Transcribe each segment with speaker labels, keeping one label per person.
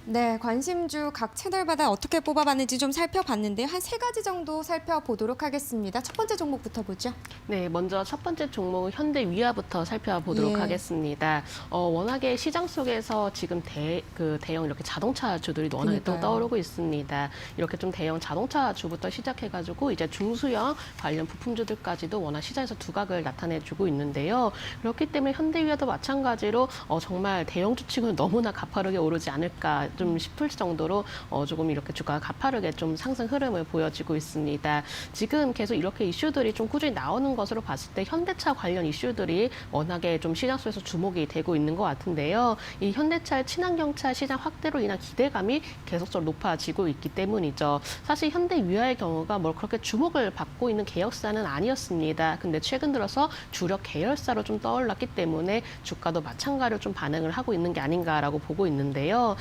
Speaker 1: 네, 관심주 각 채널마다 어떻게 뽑아봤는지 좀 살펴봤는데요. 한 세 가지 정도 살펴보도록 하겠습니다. 첫 번째 종목부터 보죠.
Speaker 2: 네, 먼저 첫 번째 종목은 현대위아부터 살펴보도록
Speaker 1: 예.
Speaker 2: 하겠습니다. 워낙에 시장 속에서 지금 대형 이렇게 자동차주들이 워낙에 또
Speaker 1: 그러니까요.
Speaker 2: 떠오르고 있습니다. 이렇게 좀 대형 자동차주부터 시작해가지고 이제 중소형 관련 부품주들까지도 워낙 시장에서 두각을 나타내주고 있는데요. 그렇기 때문에 현대위아도 마찬가지로 정말 대형주 치고는 너무나 가파르게 오르지 않을까 좀 싶을 정도로 조금 이렇게 주가가 가파르게 좀 상승 흐름을 보여지고 있습니다. 지금 계속 이렇게 이슈들이 좀 꾸준히 나오는 것으로 봤을 때 현대차 관련 이슈들이 워낙에 좀 시장 속에서 주목이 되고 있는 것 같은데요. 이 현대차의 친환경차 시장 확대로 인한 기대감이 계속적으로 높아지고 있기 때문이죠. 사실 현대위아의 경우가 뭘 그렇게 주목을 받고 있는 계열사는 아니었습니다. 근데 최근 들어서 주력 계열사로 좀 떠올랐기 때문에 주가도 마찬가지로 좀 반응을 하고 있는 게 아닌가라고 보고 있는데요.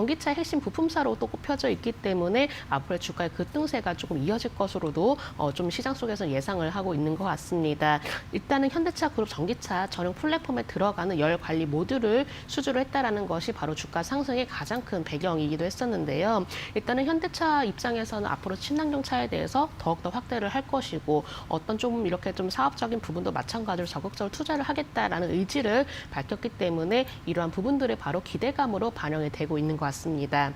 Speaker 2: 전기차의 핵심 부품사로 또 꼽혀져 있기 때문에 앞으로의 주가의 급등세가 조금 이어질 것으로도 좀 시장 속에서 예상을 하고 있는 것 같습니다. 일단은 현대차 그룹 전기차 전용 플랫폼에 들어가는 열 관리 모듈을 수주를 했다라는 것이 바로 주가 상승의 가장 큰 배경이기도 했었는데요. 일단은 현대차 입장에서는 앞으로 친환경 차에 대해서 더욱더 확대를 할 것이고 어떤 좀 이렇게 좀 사업적인 부분도 마찬가지로 적극적으로 투자를 하겠다라는 의지를 밝혔기 때문에 이러한 부분들이 바로 기대감으로 반영이 되고 있는 것 같습니다.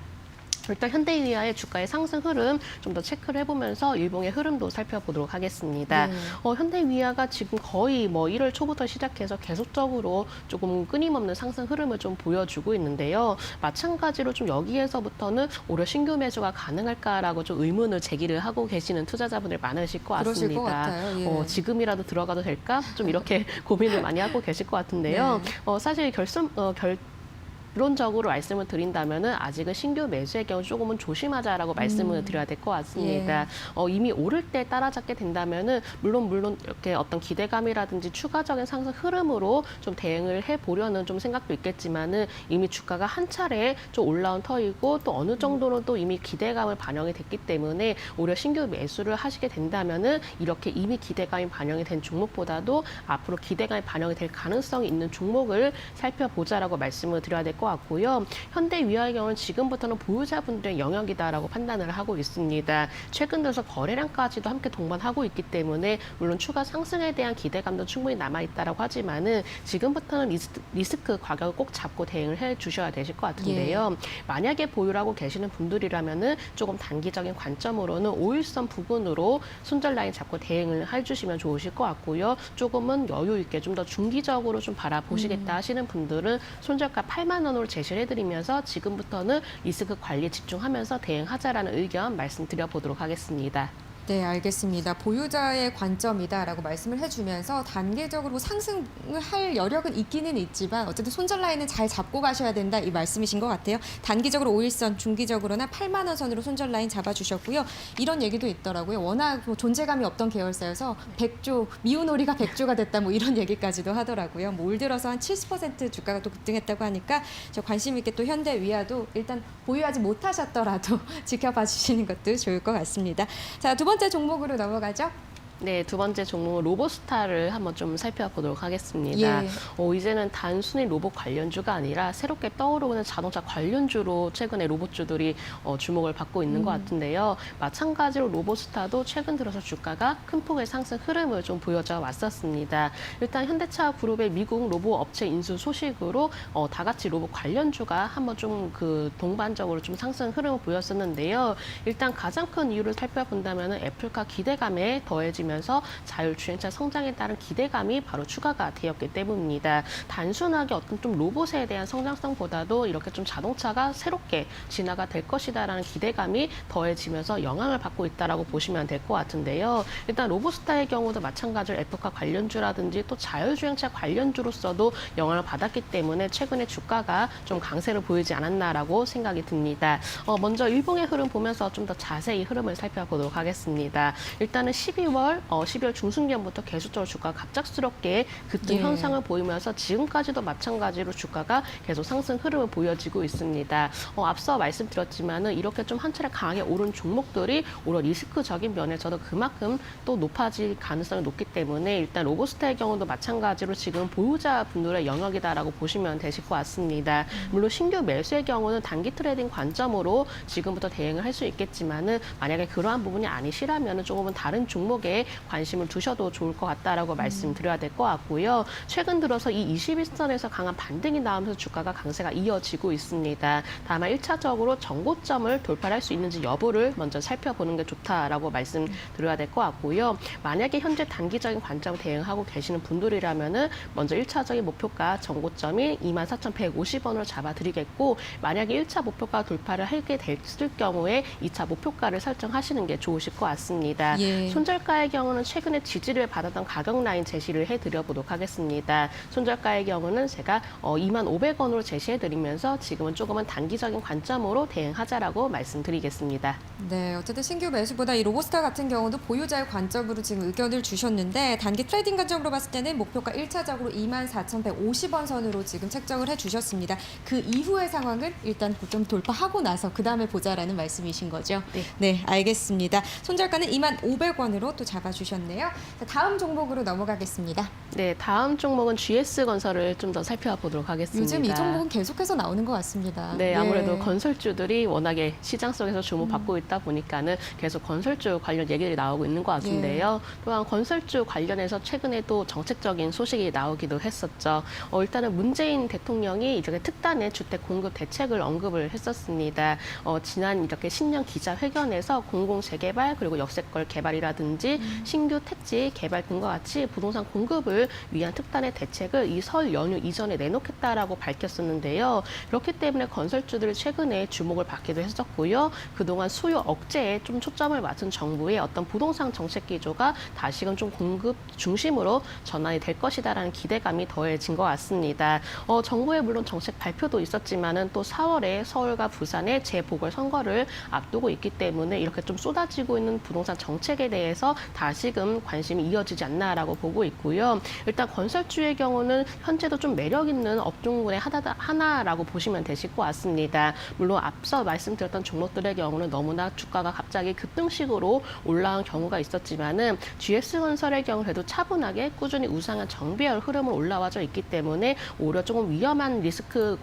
Speaker 2: 일단 현대위아의 주가의 상승 흐름 좀 더 체크를 해보면서 일봉의 흐름도 살펴보도록 하겠습니다.
Speaker 1: 네.
Speaker 2: 현대위아가 지금 거의 1월 초부터 시작해서 계속적으로 조금 끊임없는 상승 흐름을 좀 보여주고 있는데요. 마찬가지로 좀 여기에서부터는 올해 신규 매수가 가능할까라고 좀 의문을 제기를 하고 계시는 투자자분들 많으실 것
Speaker 1: 그러실
Speaker 2: 같습니다.
Speaker 1: 것 같아요. 예.
Speaker 2: 지금이라도 들어가도 될까? 좀 이렇게 고민을 많이 하고 계실 것 같은데요.
Speaker 1: 네.
Speaker 2: 사실 결론적으로 말씀을 드린다면은 아직은 신규 매수의 경우 조금은 조심하자라고 말씀을 드려야 될 것 같습니다. 이미 오를 때 따라잡게 된다면은 물론 이렇게 어떤 기대감이라든지 추가적인 상승 흐름으로 좀 대응을 해보려는 좀 생각도 있겠지만은 이미 주가가 한 차례 좀 올라온 터이고 또 어느 정도는 또 이미 기대감을 반영이 됐기 때문에 오히려 신규 매수를 하시게 된다면은 이렇게 이미 기대감이 반영이 된 종목보다도 앞으로 기대감이 반영이 될 가능성이 있는 종목을 살펴보자라고 말씀을 드려야 될 것 같고요. 현대위아의 경우는 지금부터는 보유자분들의 영역이다라고 판단을 하고 있습니다. 최근 들어서 거래량까지도 함께 동반하고 있기 때문에 물론 추가 상승에 대한 기대감도 충분히 남아있다라고 하지만은 지금부터는 리스크 가격을 꼭 잡고 대응을 해주셔야 되실 것 같은데요. 만약에 보유를 하고 계시는 분들이라면은 조금 단기적인 관점으로는 5일선 부분으로 손절 라인 잡고 대응을 해주시면 좋으실 것 같고요. 조금은 여유 있게 좀 더 중기적으로 좀 바라보시겠다 하시는 분들은 손절가 8만 원으로 제시를 해드리면서 지금부터는 리스크 관리에 집중하면서 대응하자라는 의견 말씀드려보도록 하겠습니다.
Speaker 1: 네, 알겠습니다. 보유자의 관점이다라고 말씀을 해주면서 단계적으로 상승을 할 여력은 있기는 있지만 어쨌든 손절 라인은 잘 잡고 가셔야 된다 이 말씀이신 것 같아요. 단기적으로 5일선, 중기적으로는 8만 원 선으로 손절 라인 잡아주셨고요. 이런 얘기도 있더라고요. 워낙 존재감이 없던 계열사여서 100조, 미운오리가 100조가 됐다 뭐 이런 얘기까지도 하더라고요. 뭐 올 들어서 한 70% 주가가 또 급등했다고 하니까 저 관심 있게 또 현대위아도 일단 보유하지 못하셨더라도 지켜봐 주시는 것도 좋을 것 같습니다. 자, 두 번째 종목으로 넘어가죠.
Speaker 2: 네, 두 번째 종목 로보스타를 한번 좀 살펴보도록 하겠습니다.
Speaker 1: 예.
Speaker 2: 이제는 단순히 로봇 관련주가 아니라 새롭게 떠오르는 자동차 관련주로 최근에 로봇주들이 주목을 받고 있는 것 같은데요. 마찬가지로 로보스타도 최근 들어서 주가가 큰 폭의 상승 흐름을 좀 보여져 왔었습니다. 일단 현대차 그룹의 미국 로봇 업체 인수 소식으로 다 같이 로봇 관련주가 한번 좀 동반적으로 좀 상승 흐름을 보였었는데요. 일단 가장 큰 이유를 살펴본다면 애플카 기대감에 더해지면서 자율주행차 성장에 따른 기대감이 바로 추가가 되었기 때문입니다. 단순하게 어떤 좀 로봇에 대한 성장성보다도 이렇게 좀 자동차가 새롭게 진화가 될 것이다라는 기대감이 더해지면서 영향을 받고 있다라고 보시면 될 것 같은데요. 일단 로보스타의 경우도 마찬가지로 애플카 관련주라든지 또 자율주행차 관련주로서도 영향을 받았기 때문에 최근에 주가가 좀 강세를 보이지 않았나라고 생각이 듭니다. 먼저 일봉의 흐름 보면서 좀 더 자세히 흐름을 살펴보도록 하겠습니다. 일단은 12월 12월 중순경부터 계속적으로 주가가 갑작스럽게 급등
Speaker 1: 예.
Speaker 2: 현상을 보이면서 지금까지도 마찬가지로 주가가 계속 상승 흐름을 보여지고 있습니다. 앞서 말씀드렸지만은 이렇게 좀 한 차례 강하게 오른 종목들이 오히려 리스크적인 면에서도 그만큼 또 높아질 가능성이 높기 때문에 일단 로보스타의 경우도 마찬가지로 지금 보유자분들의 영역이다라고 보시면 되실 것 같습니다. 물론 신규 매수의 경우는 단기 트레이딩 관점으로 지금부터 대응을 할 수 있겠지만은 만약에 그러한 부분이 아니시라면은 조금은 다른 종목에 관심을 두셔도 좋을 것 같다라고 말씀드려야 될 것 같고요. 최근 들어서 이 21선에서 강한 반등이 나오면서 주가가 강세가 이어지고 있습니다. 다만 1차적으로 정고점을 돌파할 수 있는지 여부를 먼저 살펴보는 게 좋다라고 말씀드려야 될 것 같고요. 만약에 현재 단기적인 관점 대응하고 계시는 분들이라면은 먼저 1차적인 목표가 정고점인 24,150원으로 잡아드리겠고 만약에 1차 목표가 돌파를 하게 됐을 경우에 2차 목표가를 설정하시는 게 좋으실 것 같습니다.
Speaker 1: 예.
Speaker 2: 손절가의 경우는 최근에 지지를 받았던 가격 라인 제시를 해드려보도록 하겠습니다. 손절가의 경우는 제가 25,500원으로 제시해드리면서 지금은 조금은 단기적인 관점으로 대응하자라고 말씀드리겠습니다.
Speaker 1: 네, 어쨌든 신규 매수보다 이 로보스타 같은 경우도 보유자의 관점으로 지금 의견을 주셨는데 단기 트레이딩 관점으로 봤을 때는 목표가 1차적으로 24,150원 선으로 지금 책정을 해주셨습니다. 그 이후의 상황은 일단 좀 돌파하고 나서 그 다음에 보자라는 말씀이신 거죠?
Speaker 2: 네.
Speaker 1: 네, 알겠습니다. 손절가는 25,500원으로 또 잡아주셨네요. 자, 다음 종목으로 넘어가겠습니다.
Speaker 2: 네, 다음 종목은 GS건설을 좀 더 살펴보도록 하겠습니다.
Speaker 1: 요즘 이 종목은 계속해서 나오는 것 같습니다.
Speaker 2: 네, 아무래도
Speaker 1: 예.
Speaker 2: 건설주들이 워낙에 시장 속에서 주목받고 있다 보니까는 계속 건설주 관련 얘기들이 나오고 있는 것 같은데요. 또한 건설주 관련해서 최근에 또 정책적인 소식이 나오기도 했었죠. 일단은 문재인 대통령이 이렇게 특단의 주택 공급 대책을 언급을 했었습니다. 지난 이렇게 신년 기자회견에서 공공 재개발 그리고 역세권 개발이라든지 신규 택지 개발 등과 같이 부동산 공급을 위한 특단의 대책을 이 설 연휴 이전에 내놓겠다라고 밝혔었는데요. 그렇기 때문에 건설주들이 최근에 주목을 받기도 했었고요. 그동안 수요 억제에 좀 초점을 맞춘 정부의 어떤 부동산 정책 기조가 다시금 좀 공급 중심으로 전환이 될 것이다라는 기대감이 더해진 것 같습니다. 정부의 물론 정책 발표도 있었지만은 또 4월에 서울과 부산의 재보궐선거를 앞두고 있기 때문에 이렇게 좀 쏟아지고 있는 부동산 정책에 대해서 다시금 관심이 이어지지 않나라고 보고 있고요. 일단 건설주의 경우는 현재도 좀 매력 있는 업종군의 하나라고 보시면 되실 것 같습니다. 물론 앞서 말씀드렸던 종목들의 경우는 너무나 주가가 갑자기 급등식으로 올라온 경우가 있었지만은 GS건설의 경우 그래도 차분하게 꾸준히 우상한 정배열 흐름을 올라와져 있기 때문에 오히려 조금 위험한 리스크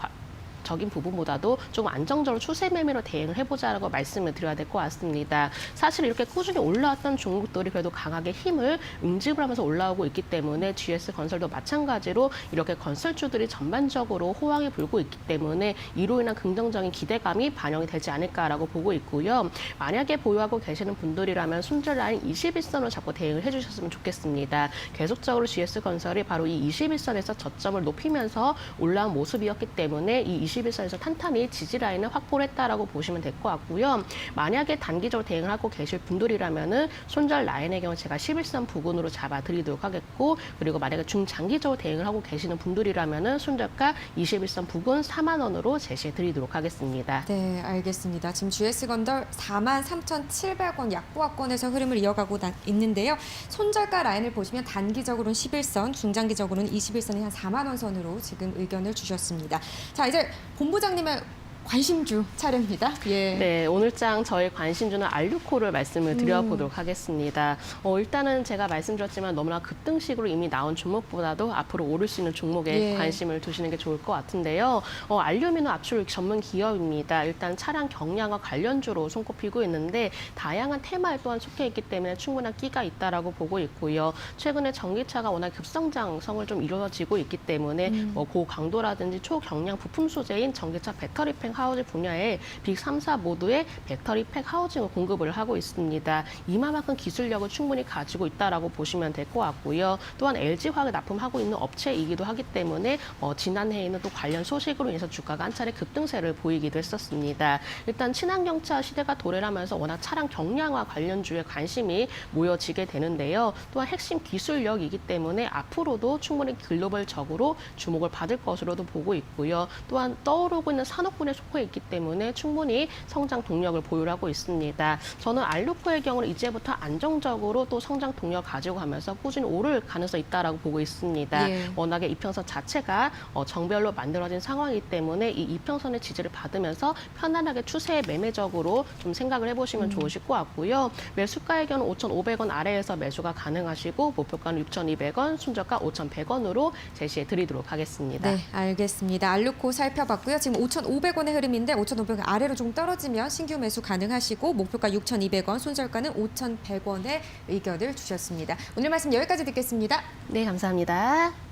Speaker 2: 적인 부분보다도 좀 안정적으로 추세 매매로 대응을 해보자라고 말씀을 드려야 될 것 같습니다. 사실 이렇게 꾸준히 올라왔던 종목들이 그래도 강하게 힘을 응집을 하면서 올라오고 있기 때문에 GS건설도 마찬가지로 이렇게 건설주들이 전반적으로 호황이 불고 있기 때문에 이로 인한 긍정적인 기대감이 반영이 되지 않을까라고 보고 있고요. 만약에 보유하고 계시는 분들이라면 손절 라인 21선을 잡고 대응을 해주셨으면 좋겠습니다. 계속적으로 GS건설이 바로 이 21선에서 저점을 높이면서 올라온 모습이었기 때문에 이 21선에서 탄탄히 지지 라인을 확보를 했다라고 보시면 될 것 같고요. 만약에 단기적으로 대응을 하고 계실 분들이라면은 손절 라인의 경우 제가 11선 부근으로 잡아드리도록 하겠고 그리고 만약에 중장기적으로 대응을 하고 계시는 분들이라면은 손절가 21선 부근 4만 원으로 제시해드리도록 하겠습니다.
Speaker 1: 네, 알겠습니다. 지금 GS건설 43,700원 약보합권에서 흐름을 이어가고 있는데요. 손절가 라인을 보시면 단기적으로는 11선, 중장기적으로는 21선이 한 4만 원 선으로 지금 의견을 주셨습니다. 자, 이제 본부장님의 관심주 차례입니다. 예.
Speaker 2: 네, 오늘장 저희 관심주는 알류코를 말씀을 드려보도록 하겠습니다. 일단은 제가 말씀드렸지만 너무나 급등식으로 이미 나온 종목보다도 앞으로 오를 수 있는 종목에
Speaker 1: 예.
Speaker 2: 관심을 두시는 게 좋을 것 같은데요. 알루미늄 압출 전문 기업입니다. 일단 차량 경량화 관련주로 손꼽히고 있는데 다양한 테마에 또한 속해 있기 때문에 충분한 끼가 있다라고 보고 있고요. 최근에 전기차가 워낙 급성장성을 좀 이루어지고 있기 때문에 고강도라든지 초경량 부품 소재인 전기차 배터리팩 하우징 분야에 빅 3사 모두의 배터리팩 하우징을 공급을 하고 있습니다. 이만큼 기술력을 충분히 가지고 있다라고 보시면 될 것 같고요. 또한 LG화학에 납품하고 있는 업체이기도 하기 때문에 지난해에는 또 관련 소식으로 인해서 주가가 한 차례 급등세를 보이기도 했었습니다. 일단 친환경차 시대가 도래하면서 워낙 차량 경량화 관련주에 관심이 모여지게 되는데요. 또한 핵심 기술력이기 때문에 앞으로도 충분히 글로벌적으로 주목을 받을 것으로도 보고 있고요. 또한 떠오르고 있는 산업군에 속해 있기 때문에 충분히 성장 동력을 보유하고 있습니다. 저는 알루코의 경우는 이제부터 안정적으로 또 성장 동력 가지고 가면서 꾸준히 오를 가능성이 있다라고 보고 있습니다.
Speaker 1: 예.
Speaker 2: 워낙에 이평선 자체가 정별로 만들어진 상황이기 때문에 이 이평선의 지지를 받으면서 편안하게 추세 매매적으로 좀 생각을 해보시면 좋으실 것 같고요. 매수가의 경우는 5,500원 아래에서 매수가 가능하시고 목표가는 6,200원, 순저가 5,100원으로 제시해 드리도록 하겠습니다.
Speaker 1: 네, 알겠습니다. 알루코 살펴봤고요. 지금 5,500원의 흐름인데 5,500원 아래로 좀 떨어지면 신규 매수 가능하시고 목표가 6,200원, 손절가는 5,100원의 의견을 주셨습니다. 오늘 말씀 여기까지 듣겠습니다.
Speaker 2: 네, 감사합니다.